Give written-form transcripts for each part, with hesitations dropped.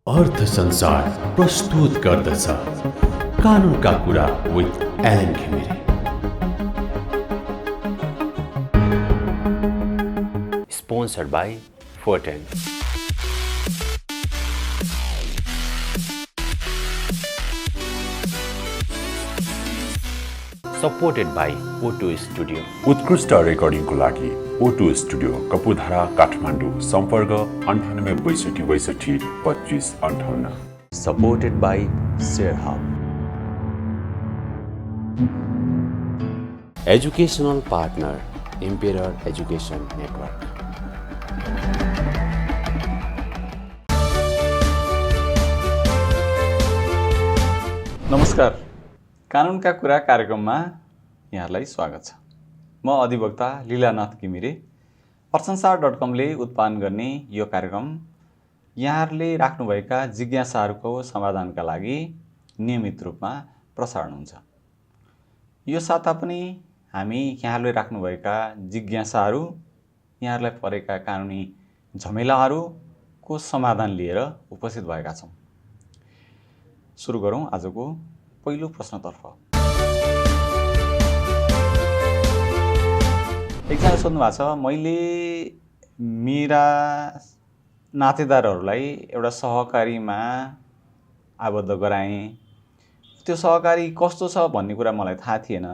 अर्थसंसार प्रस्तुत गर्दछ कानुनका कुरा with Alan Ghimire. Sponsored by Forten. Supported by O2 studio. उत्कृष्ट रेकर्डिङको लागि O2 स्टुडियो, कपुधारा, काठमाडौँ। सम्पर्क 98 62 62 25 58। Supported by share hub. Educational partner ampere education network. नमस्कार, कानुनका कुरा कार्यक्रममा यहाँलाई स्वागत छ। म अधिवक्ता लीन घिमिरे। अर्थसंसार.com ले उत्पादन गर्ने यो कार्यक्रम यहाँहरूले राख्नुभएका जिज्ञासाहरूको समाधानका लागि नियमित रूपमा प्रसारण हुन्छ। यो साता पनि हामी यहाँहरूले राख्नुभएका जिज्ञासाहरू, यहाँहरूलाई परेका कानुनी झमेलाहरूको समाधान लिएर उपस्थित भएका छौँ। सुरु गरौँ आजको पहिलो प्रश्नतर्फ। एकजना सोध्नु भएको छ, मैले मेरा नातेदारहरूलाई एउटा सहकारीमा आबद्ध गराएँ। त्यो सहकारी कस्तो छ भन्ने कुरा मलाई थाहा थिएन।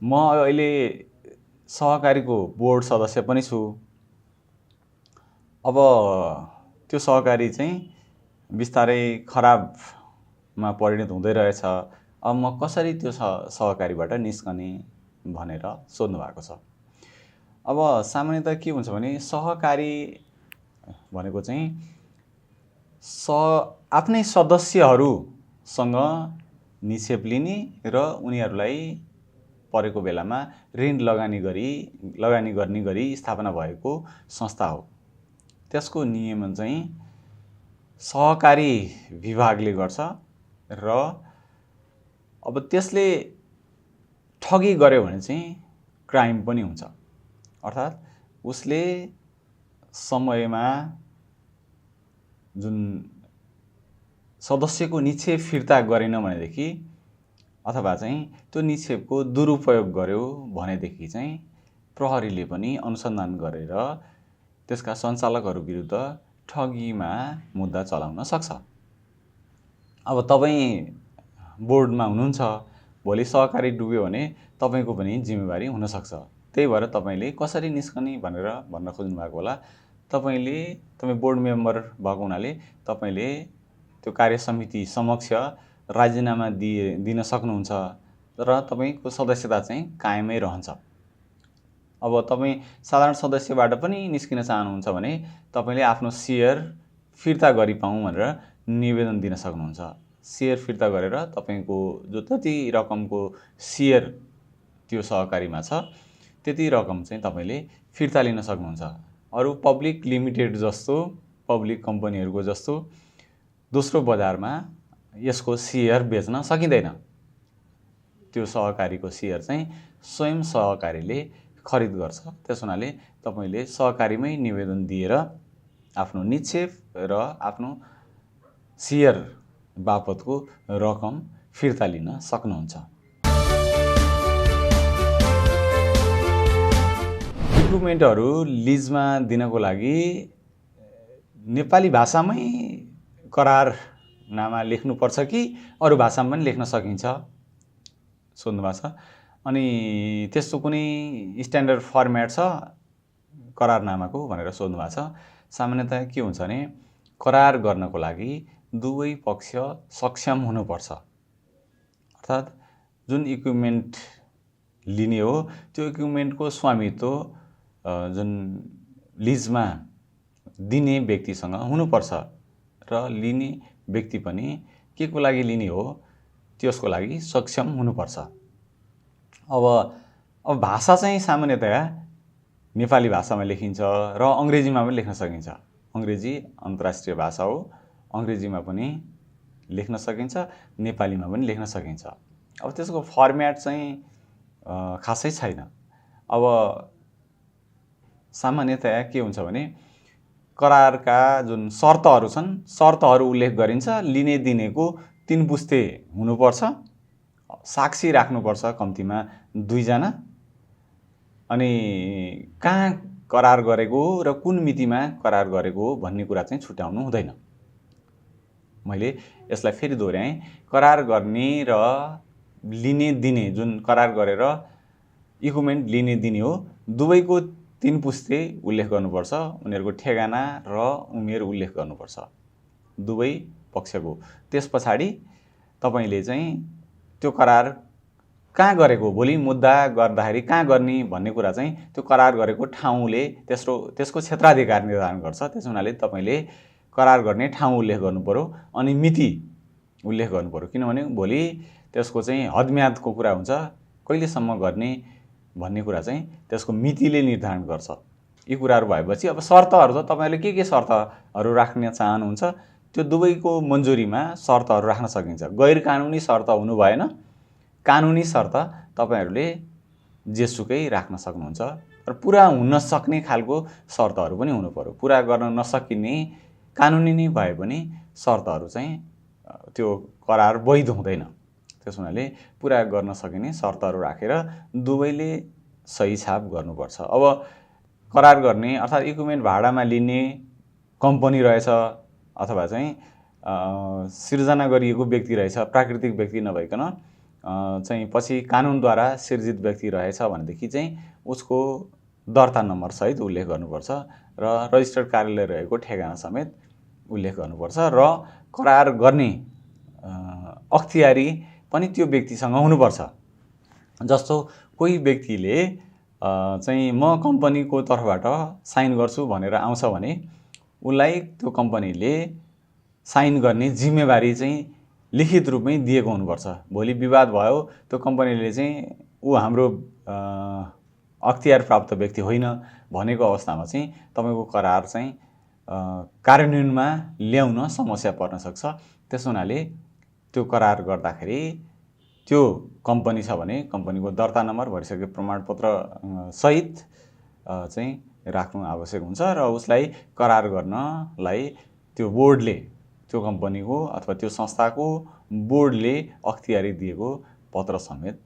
म अहिले सहकारीको बोर्ड सदस्य पनि छु। अब त्यो सहकारी चाहिँ बिस्तारै खराबमा परिणत हुँदै रहेछ। अब म कसरी त्यो सहकारीबाट निस्कने भनेर सोध्नु भएको छ। अब सामान्यतः के हुन्छ भने सहकारी भनेको चाहिँ आफ्नै सदस्यहरूसँग निक्षेप लिने र उनीहरूलाई परेको बेलामा ऋण लगानी गर्ने गरी स्थापना भएको संस्था हो। त्यसको नियमन चाहिँ सहकारी विभागले गर्छ र अब त्यसले ठगी गर्यो भने चाहिँ क्राइम पनि हुन्छ। अर्थात् उसले समयमा जुन सदस्यको निक्षेप फिर्ता गरेन भनेदेखि अथवा चाहिँ त्यो निक्षेपको दुरुपयोग गर्यो भनेदेखि चाहिँ प्रहरीले पनि अनुसन्धान गरेर त्यसका सञ्चालकहरू विरुद्ध ठगीमा मुद्दा चलाउन सक्छ। अब तपाईँ बोर्डमा हुनुहुन्छ, भोलि सहकारी डुब्यो भने तपाईँको पनि जिम्मेवारी हुनसक्छ। त्यही भएर तपाईँले कसरी निस्कने भनेर भन्न खोज्नु भएको होला। तपाईँ बोर्ड मेम्बर भएको हुनाले तपाईँले त्यो कार्य समिति समक्ष राजीनामा दिन सक्नुहुन्छ र तपाईँको सदस्यता चाहिँ कायमै रहन्छ। अब तपाईँ साधारण सदस्यबाट पनि निस्किन चाहनुहुन्छ भने तपाईँले आफ्नो सेयर फिर्ता गरिपाउँ भनेर निवेदन दिन सक्नुहुन्छ। सेयर फिर्ता गरेर तपाईँको जो जति रकमको सेयर त्यो सहकारीमा छ त्यति रकम चाहिँ तपाईँले फिर्ता लिन सक्नुहुन्छ। अरू पब्लिक लिमिटेड जस्तो पब्लिक कम्पनीहरूको जस्तो दोस्रो बजारमा यसको सेयर बेच्न सकिँदैन। त्यो सहकारीको सेयर चाहिँ स्वयं सहकारीले खरिद गर्छ। त्यस हुनाले तपाईँले सहकारीमै निवेदन दिएर आफ्नो निक्षेप र आफ्नो सेयर बापतको रकम फिर्ता लिन सक्नुहुन्छ। इक्विपमेन्टहरू लिजमा दिनको लागि नेपाली भाषामै करारनामा लेख्नुपर्छ कि अरू भाषामा पनि लेख्न सकिन्छ सोध्नु भएको छ। अनि त्यस्तो कुनै स्ट्यान्डर्ड फर्मेट छ करारनामाको भनेर सोध्नु भएको छ। सामान्यतः के हुन्छ भने करार गर्नको लागि दुवै पक्ष सक्षम हुनुपर्छ। अर्थात् जुन इक्विपमेन्ट लिने हो त्यो इक्विपमेन्टको स्वामित्व जुन लिजमा दिने व्यक्तिसँग हुनुपर्छ र लिने व्यक्ति पनि के को लागि लिने हो त्यसको लागि सक्षम हुनुपर्छ। अब भाषा चाहिँ सामान्यतया नेपाली भाषामा लेखिन्छ र अङ्ग्रेजीमा पनि लेख्न सकिन्छ। अङ्ग्रेजी अन्तर्राष्ट्रिय भाषा हो, अङ्ग्रेजीमा पनि लेख्न सकिन्छ, नेपालीमा पनि लेख्न सकिन्छ। अब त्यसको फर्मेट चाहिँ खासै छैन। अब सामान्यतया के हुन्छ भने करारका जुन शर्तहरू छन् शर्तहरू उल्लेख गरिन्छ। लिने दिनेको 3 पुस्ते हुनुपर्छ, साक्षी राख्नुपर्छ कम्तीमा 2 जना, अनि कहाँ करार गरेको र कुन मितिमा करार गरेको भन्ने कुरा चाहिँ छुट्याउनु हुँदैन। मैले यसलाई फेरि दोहोऱ्याएँ, करार गर्ने र लिने दिने जुन करार गरेर इक्विपमेन्ट लिने दिने हो, दुवैको 3 पुस्ते उल्लेख गर्नुपर्छ, उनीहरूको ठेगाना र उमेर उल्लेख गर्नुपर्छ दुवै पक्षको। त्यस पछाडि तपाईले चाहिँ त्यो करार कहाँ गरेको, भोलि मुद्दा गर्दाखेरि कहाँ गर्ने भन्ने कुरा चाहिँ त्यो करार गरेको ठाउँले त्यसको क्षेत्राधिकार निर्धारण गर्छ। त्यस हुनाले तपाईले करार गर्ने ठाउँ उल्लेख गर्नु पर्यो अनि मिति उल्लेख गर्नु पर्यो, किनभने भोलि त्यसको चाहिँ हदम्यादको कुरा हुन्छ, कहिलेसम्म गर्ने भन्ने कुरा चाहिँ त्यसको मितिले निर्धारण गर्छ। यी कुराहरू भएपछि अब शर्तहरू त तपाईले के शर्तहरू राख्न चाहनुहुन्छ त्यो दुवैको मन्जुरीमा शर्तहरू राख्न सकिन्छ। गैर कानुनी शर्त हुनु भएन, कानुनी शर्त तपाईहरुले जेसुकै राख्न सक्नुहुन्छ र पूरा हुन सक्ने खालको शर्तहरू पनि हुनु पर्यो। पूरा गर्न नसकिने कानुनी नै भए पनि शर्तहरू चाहिँ त्यो करार वैध हुँदैन। त्यस हुनाले पूरा गर्न सकिने शर्तहरू राखेर दुवैले सही छाप गर्नुपर्छ। अब करार गर्ने अर्थात् इक्विपमेन्ट भाडामा लिने कम्पनी रहेछ अथवा चाहिँ सिर्जना गरिएको व्यक्ति रहेछ, प्राकृतिक व्यक्ति नभइकन चाहिँ पछि कानुनद्वारा सिर्जित व्यक्ति रहेछ भनेदेखि चाहिँ उसको दर्ता नम्बर सहित उल्लेख गर्नुपर्छ र रजिस्टर्ड कार्यालय रहेको ठेगाना समेत उल्लेख गर्नुपर्छ र करार गर्ने अख्तियारी पनि त्यो व्यक्तिसँग हुनुपर्छ। जस्तो कोही व्यक्तिले चाहिँ म कम्पनीको तर्फबाट साइन गर्छु भनेर आउँछ भने उलाई त्यो कम्पनीले साइन गर्ने जिम्मेवारी चाहिँ लिखित रूपमै दिएको हुनुपर्छ। भोलि विवाद भयो त्यो कम्पनीले चाहिँ ऊ हाम्रो अख्तियार प्राप्त व्यक्ति होइन भनेको अवस्थामा चाहिँ तपाईको करार चाहिँ कार्यान्वयनमा ल्याउन समस्या पर्न सक्छ। त्यस हुनाले त्यो करार गर्दाखेरि त्यो कम्पनी छ भने कम्पनीको दर्ता नम्बर, भरिसकेको प्रमाणपत्र सहित चाहिँ राख्नु आवश्यक हुन्छ र उसलाई करार गर्नलाई त्यो बोर्डले, त्यो कम्पनीको अथवा त्यो संस्थाको बोर्डले अख्तियारी दिएको पत्र समेत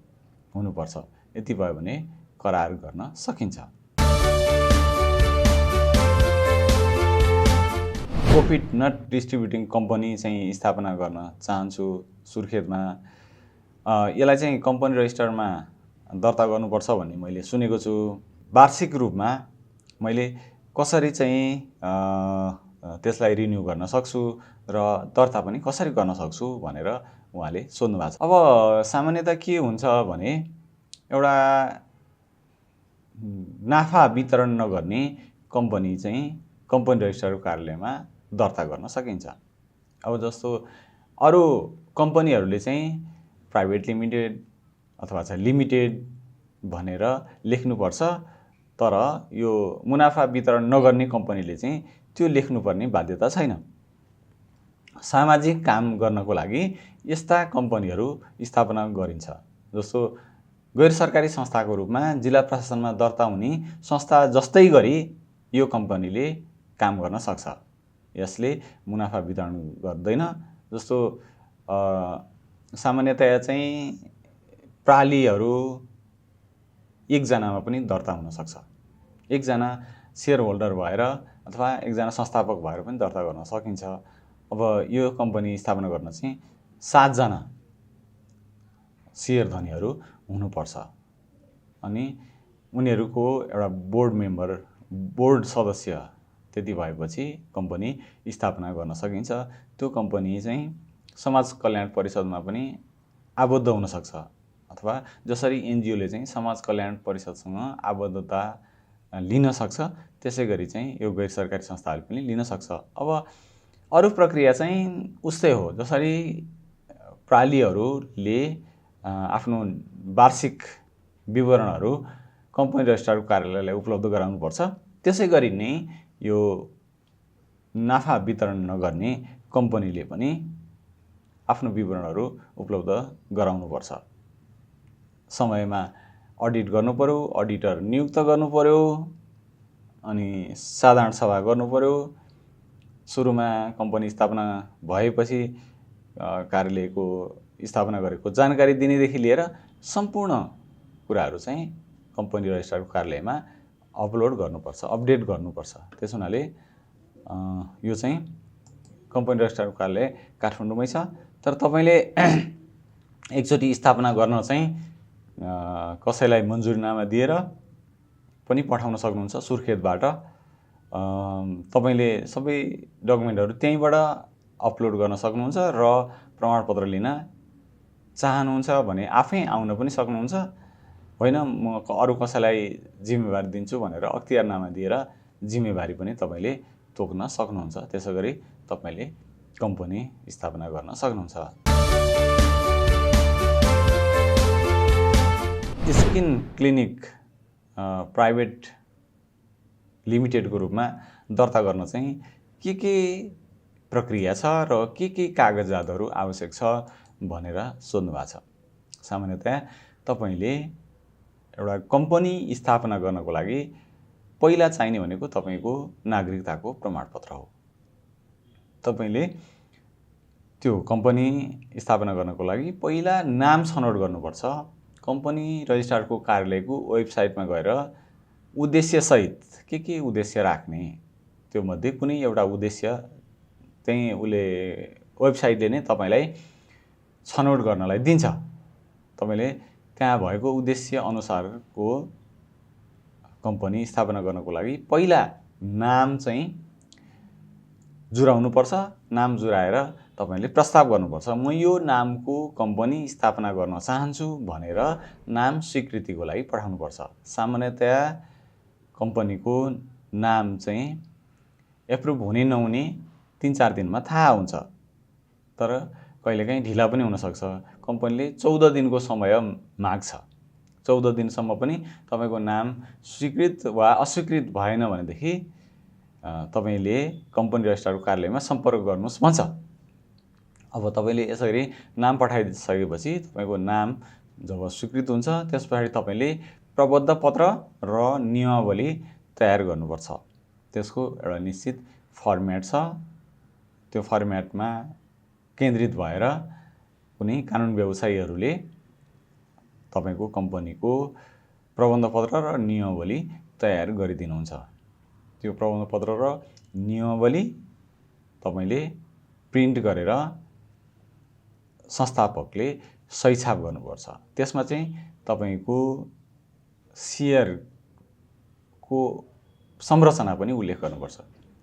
हुनुपर्छ। यति भयो भने करार गर्न सकिन्छ। प्रॉफिट नट डिस्ट्रिब्युटिङ कम्पनी चाहिँ स्थापना गर्न चाहन्छु सुर्खेतमा। यसलाई चाहिँ कम्पनी रजिस्टरमा दर्ता गर्नुपर्छ भन्ने मैले सुनेको छु। वार्षिक रूपमा मैले कसरी चाहिँ त्यसलाई रिन्यू गर्न सक्छु र दर्ता पनि कसरी गर्न सक्छु भनेर उहाँले सोध्नु भएको छ। अब सामान्यतः के हुन्छ भने एउटा नाफा वितरण नगर्ने कम्पनी चाहिँ कम्पनी रजिस्टर कार्यालयमा दर्ता गर्न सकिन्छ। अब जस्तो अरू कम्पनीहरूले चाहिँ प्राइभेट लिमिटेड अथवा चाहिँ लिमिटेड भनेर लेख्नुपर्छ, तर यो मुनाफा वितरण नगर्ने कम्पनीले चाहिँ त्यो लेख्नुपर्ने बाध्यता छैन। सामाजिक काम गर्नको लागि यस्ता कम्पनीहरू स्थापना गरिन्छ। जस्तो गैर सरकारी संस्थाको रूपमा जिल्ला प्रशासनमा दर्ता हुने संस्था जस्तै गरी यो कम्पनीले काम गर्न सक्छ। यसले मुनाफा वितरण गर्दैन। जस्तो सामान्यतया चाहिँ प्रालीहरू एकजनामा पनि दर्ता हुन सक्छ। एकजना शेयर होल्डर भएर अथवा एकजना संस्थापक भएर पनि दर्ता गर्न सकिन्छ। अब यो कम्पनी स्थापना गर्न चाहिँ 7 जना शेयर धनीहरू हुनुपर्छ अनि उनीहरूको एउटा बोर्ड मेम्बर, बोर्ड सदस्य त्यति भएपछि कम्पनी स्थापना गर्न सकिन्छ। त्यो कम्पनी चाहिँ समाज कल्याण परिषदमा पनि आबद्ध हुन सक्छ अथवा जसरी एनजिओले चाहिँ समाज कल्याण परिषदसँग आबद्धता लिन सक्छ त्यसै गरी चाहिँ यो गैर सरकारी संस्थाहरूले पनि लिन सक्छ। अब अरू प्रक्रिया चाहिँ उस्तै हो। जसरी प्रालीहरूले आफ्नो वार्षिक विवरणहरू कम्पनी रजिस्ट्रार कार्यालयलाई उपलब्ध गराउनुपर्छ, त्यसै गरी नै यो नाफा वितरण नगर्ने कम्पनीले पनि आफ्नो विवरणहरू उपलब्ध गराउनुपर्छ। समयमा अडिट गर्नु पर्यो, अडिटर नियुक्त गर्नु पर्यो, अनि साधारण सभा गर्नु पर्यो, सुरुमा कम्पनी स्थापना भएपछि कार्यालयको स्थापना गरेको जानकारी दिनेदेखि लिएर सम्पूर्ण कुराहरू चाहिँ कम्पनी रजिस्ट्रारको कार्यालयमा अपलोड गर्नुपर्छ, अपडेट गर्नुपर्छ। त्यस हुनाले यो चाहिँ कम्पनी रजिस्ट्रारको कार्यालय काठमाडौँमै छ। तर तपाईँले एकचोटि स्थापना गर्न चाहिँ कसैलाई मन्जुरीनामा दिएर पनि पठाउन सक्नुहुन्छ सुर्खेतबाट। तपाईँले सबै डकुमेन्टहरू त्यहीँबाट अपलोड गर्न सक्नुहुन्छ र प्रमाणपत्र लिन चाहनुहुन्छ भने आफै आउन पनि सक्नुहुन्छ। होइन म अरू कसैलाई जिम्मेवारी दिन्छु भनेर अख्तियारनामा दिएर जिम्मेवारी पनि तपाईँले तोक्न सक्नुहुन्छ। त्यसै गरी तपाईँले कम्पनी स्थापना गर्न सक्नुहुन्छ। स्किन क्लिनिक प्राइभेट लिमिटेडको रूपमा दर्ता गर्न चाहिँ के प्रक्रिया छ र के कागजातहरू आवश्यक छ भनेर सोध्नु भएको छ। सामान्यतया तपाईँले एउटा कम्पनी स्थापना गर्नको लागि पहिला चाहिने भनेको तपाईँको नागरिकताको प्रमाणपत्र हो। तपाईँले त्यो कम्पनी स्थापना गर्नको लागि पहिला नाम छनौट गर्नुपर्छ। कम्पनी रजिस्ट्रारको कार्यालयको वेबसाइटमा गएर उद्देश्यसहित के उद्देश्य राख्ने, त्यो मध्ये कुनै एउटा उद्देश्य चाहिँ उसले वेबसाइटले नै तपाईँलाई छनौट गर्नलाई दिन्छ। तपाईँले त्यहाँ भएको उद्देश्य अनुसारको कम्पनी स्थापना गर्नको लागि पहिला नाम चाहिँ जुराउनुपर्छ। नाम जुराएर तपाईँले प्रस्ताव गर्नुपर्छ, म यो नामको कम्पनी स्थापना गर्न चाहन्छु भनेर नाम स्वीकृतिको लागि पठाउनुपर्छ। सामान्यतया कम्पनीको नाम चाहिँ एप्रुभ हुने नहुने 3-4 दिनमा थाहा हुन्छ, तर कहिलेकाहीँ ढिला पनि हुनसक्छ। कम्पनीले 14 दिनको समय माग्छ। 14 दिनसम्म पनि तपाईँको नाम स्वीकृत वा अस्वीकृत भएन भनेदेखि तपाईँले कम्पनी रजिस्ट्रारको कार्यालयमा सम्पर्क गर्नुहोस् भन्छ। अब तपाईँले यसरी नाम पठाइसकेपछि तपाईँको नाम जब स्वीकृत हुन्छ त्यस पछाडि तपाईँले प्रबद्ध पत्र र नियमावली तयार गर्नुपर्छ। त्यसको एउटा निश्चित फर्मेट छ। त्यो फर्मेटमा केन्द्रित भएर कुनै कानुन व्यवसायीहरूले तपाईँको कम्पनीको प्रबन्ध पत्र र नियमावली तयार गरिदिनुहुन्छ। त्यो प्रबन्ध पत्र र नियमावली तपाईँले प्रिन्ट गरेर संस्थापकले सही छाप गर्नुपर्छ। त्यसमा चाहिँ तपाईँको सेयरको संरचना पनि उल्लेख गर्नुपर्छ।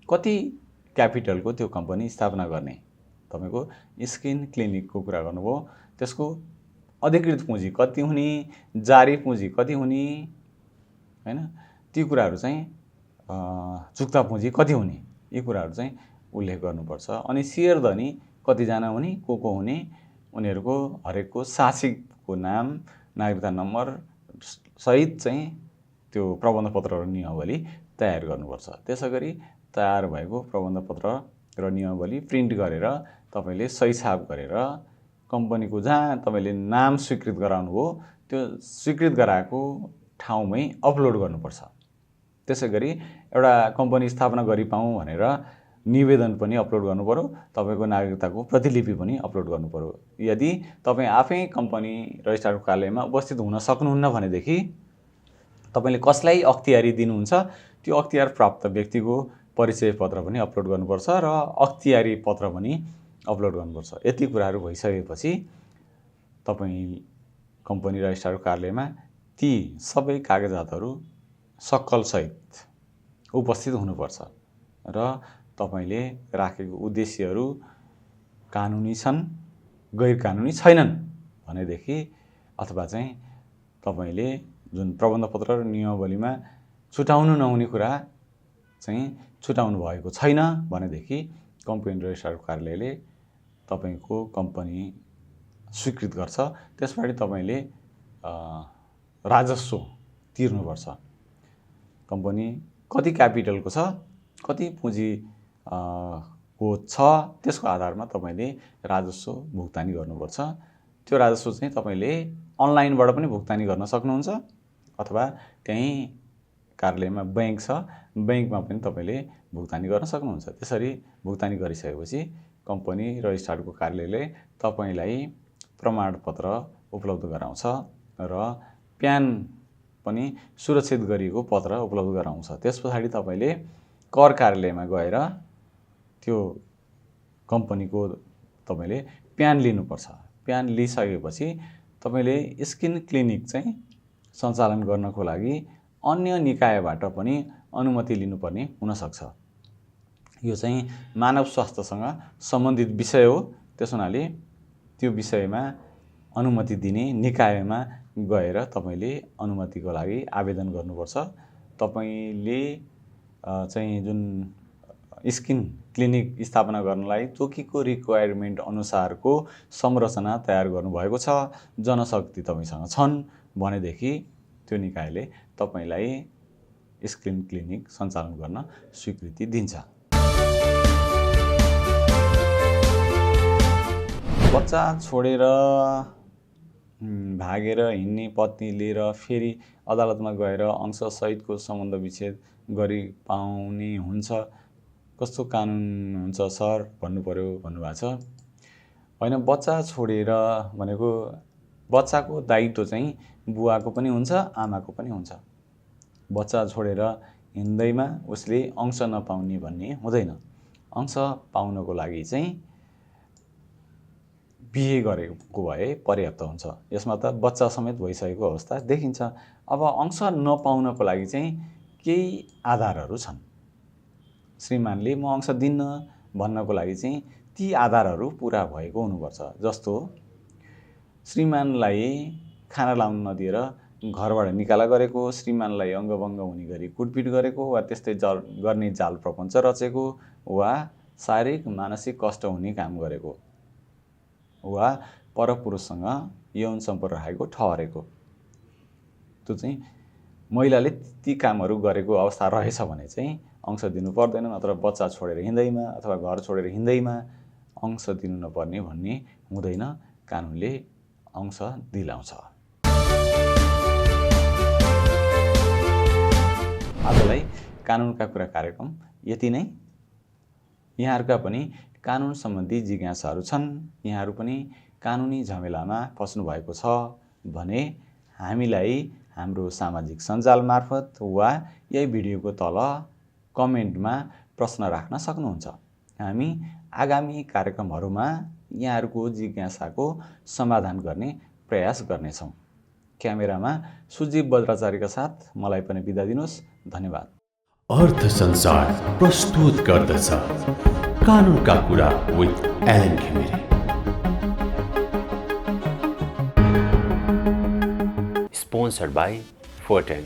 कति क्यापिटलको त्यो कम्पनी स्थापना गर्ने, तपाईँको स्किन क्लिनिकको कुरा गर्नुभयो, त्यसको अधिकृत पुँजी कति हुने, जारी पुँजी कति हुने, हैन, ती कुराहरू चाहिँ चुक्ता पुँजी कति हुने, यी कुराहरू चाहिँ उल्लेख गर्नुपर्छ। अनि सेयर धनी कतिजना हुने, को हुने, उनीहरूको हरेकको शासीको नाम, नागरिकता नम्बर सहित चाहिँ त्यो प्रबन्ध पत्र र नियमावली तयार गर्नुपर्छ। त्यसै गरी तयार भएको प्रबन्ध पत्र र नियमावली प्रिन्ट गरेर तपाईँले सही छाप गरेर कम्पनीको जहाँ तपाईँले नाम स्वीकृत गराउनु हो त्यो स्वीकृत गराएको ठाउँमै अपलोड गर्नुपर्छ। त्यसै गरी एउटा कम्पनी स्थापना गरिपाऊँ भनेर निवेदन पनि अपलोड गर्नुपऱ्यो, तपाईँको नागरिकताको प्रतिलिपि पनि अपलोड गर्नुपऱ्यो। यदि तपाईँ आफै कम्पनी रजिस्ट्रारको कार्यालयमा उपस्थित हुन सक्नुहुन्न भनेदेखि तपाईँले कसलाई अख्तियारी दिनुहुन्छ त्यो अख्तियार प्राप्त व्यक्तिको परिचय पत्र पनि अपलोड गर्नुपर्छ र अख्तियारी पत्र पनि अपलोड गर्नुपर्छ। यति कुराहरू भइसकेपछि तपाईँ कम्पनी रजिस्ट्रारको कार्यालयमा ती सबै कागजातहरू सक्कलसहित उपस्थित हुनुपर्छ र तपाईँले राखेको उद्देश्यहरू कानुनी छन्, गैर कानुनी छैनन् भनेदेखि अथवा चाहिँ तपाईँले जुन प्रबन्ध पत्र र नियमावलीमा छुटाउनु नहुने कुरा चाहिँ छुटाउनु भएको छैन भनेदेखि कम्पनी रजिस्ट्रारको कार्यालयले तपाईँको कम्पनी स्वीकृत गर्छ। त्यसपछि तपाईँले राजस्व तिर्नुपर्छ। कम्पनी कति क्यापिटलको छ, कति पुँजी को छ, त्यसको आधारमा तपाईँले राजस्व भुक्तानी गर्नुपर्छ। त्यो राजस्व चाहिँ तपाईँले अनलाइनबाट पनि भुक्तानी गर्न सक्नुहुन्छ अथवा त्यहीँ कार्यालयमा ब्याङ्क छ, ब्याङ्कमा पनि तपाईँले भुक्तानी गर्न सक्नुहुन्छ। त्यसरी भुक्तानी गरिसकेपछि कम्पनी रजिस्ट्रारको कार्यालयले तपाईँलाई प्रमाणपत्र उपलब्ध गराउँछ र प्यान पनि सुरक्षित गरिएको पत्र उपलब्ध गराउँछ। त्यस पछाडि तपाईँले कर कार्यालयमा गएर त्यो कम्पनीको तपाईँले प्यान लिनुपर्छ। प्यान लिइसकेपछि तपाईँले स्किन क्लिनिक चाहिँ सञ्चालन गर्नको लागि अन्य निकायबाट पनि अनुमति लिनुपर्ने हुनसक्छ। यो चाहिँ मानव स्वास्थ्यसँग सम्बन्धित विषय हो। त्यस हुनाले त्यो विषयमा अनुमति दिने निकायमा गएर तपाईँले अनुमतिको लागि आवेदन गर्नुपर्छ। तपाईँले चाहिँ जुन स्किन क्लिनिक स्थापना गर्नलाई तोकेको रिक्वायरमेन्ट अनुसारको संरचना तयार गर्नुभएको छ, जनशक्ति तपाईँसँग छन् भनेदेखि त्यो निकायले तपाईँलाई स्किन क्लिनिक सञ्चालन गर्न स्वीकृति दिन्छ। बच्चा छोडेर भागेर हिँड्ने पत्नी लिएर फेरि अदालतमा गएर अंशसहितको सम्बन्ध विच्छेद गरी पाउने हुन्छ, कस्तो कानुन हुन्छ सर भन्नु पर्यो भन्नुभएको छ। होइन, बच्चा छोडेर भनेको बच्चाको दायित्व चाहिँ बुवाको पनि हुन्छ, आमाको पनि हुन्छ। बच्चा छोडेर हिँड्दैमा उसले अंश नपाउने भन्ने हुँदैन। अंश पाउनको लागि चाहिँ बिहे गरेको भए पर्याप्त हुन्छ। यसमा त बच्चा समेत भइसकेको अवस्था देखिन्छ। अब अंश नपाउनको लागि चाहिँ केही आधारहरू छन्। श्रीमानले म अंश दिन्न भन्नको लागि चाहिँ ती आधारहरू पुरा भएको हुनुपर्छ। जस्तो श्रीमानलाई खाना लाउन नदिएर घरबाट निकाला गरेको, श्रीमानलाई अङ्गभङ्ग हुने गरी कुटपिट गरेको वा त्यस्तै गर्ने जाल प्रपञ्च रचेको वा शारीरिक मानसिक कष्ट हुने काम गरेको वा परपुरुषसँग यौन सम्पर्क राखेको ठहरेको, त्यो चाहिँ महिलाले ती कामहरू गरेको अवस्था रहेछ भने चाहिँ अंश दिनु पर्दैन। नत्र बच्चा छोडेर हिँड्दैमा अथवा घर छोडेर हिँड्दैमा अंश दिनु नपर्ने भन्ने हुँदैन। कानुनले अंश दिलाउँछ। आजलाई कानुनका कुरा कार्यक्रम यति नै। यहाँहरूका पनि कानुन सम्बन्धी जिज्ञासाहरू छन्, यहाँहरू पनि कानुनी झमेलामा फस्नु भएको छ भने हामीलाई हाम्रो सामाजिक सञ्जाल मार्फत वा यही भिडियोको तल कमेन्टमा प्रश्न राख्न सक्नुहुन्छ। हामी आगामी कार्यक्रमहरूमा यहाँहरूको जिज्ञासाको समाधान गर्ने प्रयास गर्नेछौँ। क्यामेरामा सुजीव बज्राचार्यका साथ मलाई पनि बिदा दिनुहोस्। धन्यवाद। अर्थसंसार प्रस्तुत गर्दछ कानुनका कुरा with Alan Ghimire. Sponsored by Forten.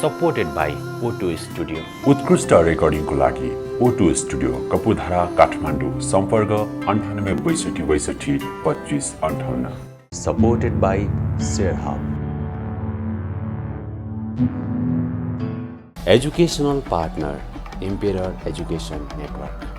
Supported by O2 Studio. उत्कृष्ट रेकर्डिङको लागि O2 स्टुडियो कपुधारा काठमाडौँ। सम्पर्क 98 62 25 58। Supported by Share Hub. Educational partner, Emperor Education Network.